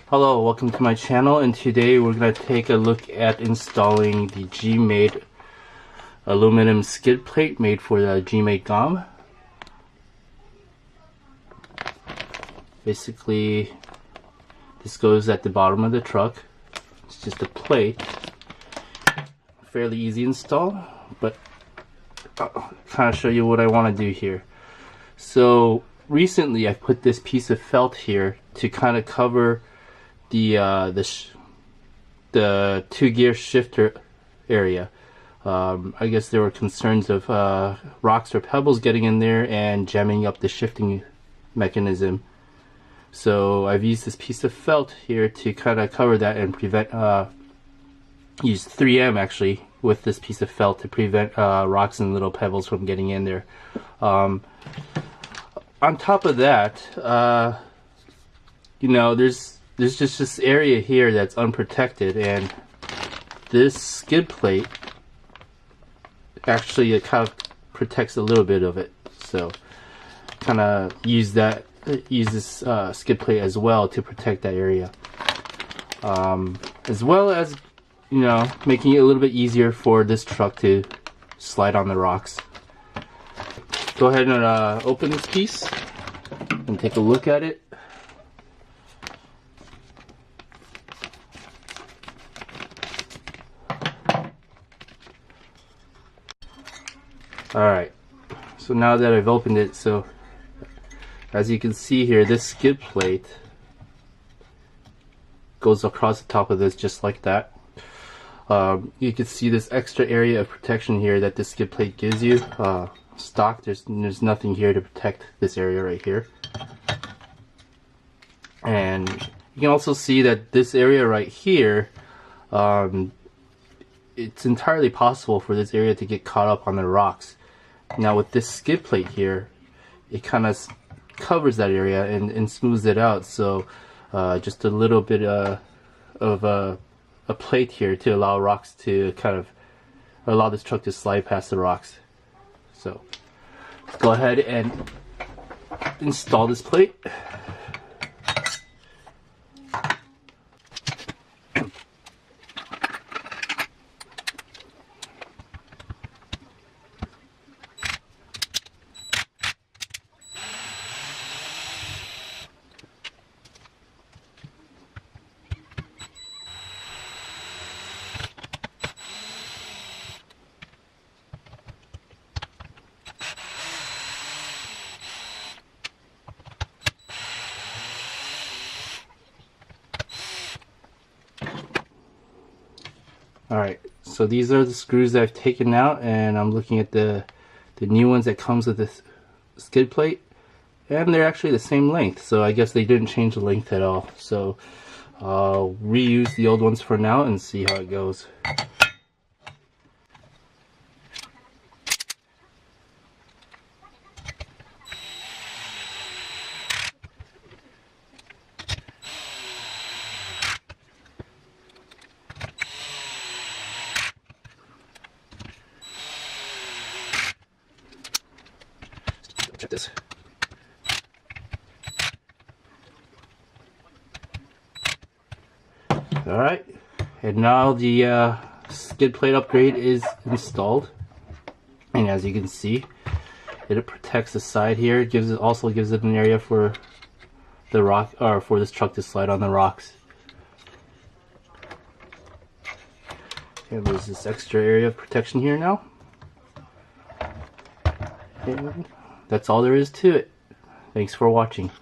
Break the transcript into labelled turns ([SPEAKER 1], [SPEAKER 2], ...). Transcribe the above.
[SPEAKER 1] Hello, welcome to my channel, and today we're going to take a look at installing the GMADE Aluminum Skid Plate made for the GMADE GOM. Basically, this goes at the bottom of the truck. It's just a plate. Fairly easy install, but I'll kind of show you what I want to do here. So recently I put this piece of felt here to kind of cover the 2-gear shifter area. I guess there were concerns of rocks or pebbles getting in there and jamming up the shifting mechanism. So I've used this piece of felt here to kind of cover that and prevent, use 3M actually with this piece of felt to prevent rocks and little pebbles from getting in there. On top of that, you know, there's just this area here that's unprotected, and this skid plate actually it kind of protects a little bit of it. So kind of use this skid plate as well to protect that area, as well as, you know, making it a little bit easier for this truck to slide on the rocks. Go ahead and open this piece and take a look at it. Alright, so now that I've opened it, so as you can see here, this skid plate goes across the top of this just like that. You can see this extra area of protection here that this skid plate gives you. Stock, there's nothing here to protect this area right here. And you can also see that this area right here, it's entirely possible for this area to get caught up on the rocks. Now with this skid plate here, it kind of covers that area and smooths it out. So just a little bit of a plate here to allow rocks to kind of allow this truck to slide past the rocks. So let's go ahead and install this plate. Alright, so these are the screws that I've taken out, and I'm looking at the new ones that comes with this skid plate, and they're actually the same length, so I guess they didn't change the length at all. So I'll reuse the old ones for now and see how it goes. Check this. Alright, and now the skid plate upgrade is installed, and as you can see, it protects the side here. It also gives it an area for the rock, or for this truck to slide on the rocks. And there's this extra area of protection here now. And that's all there is to it. Thanks for watching.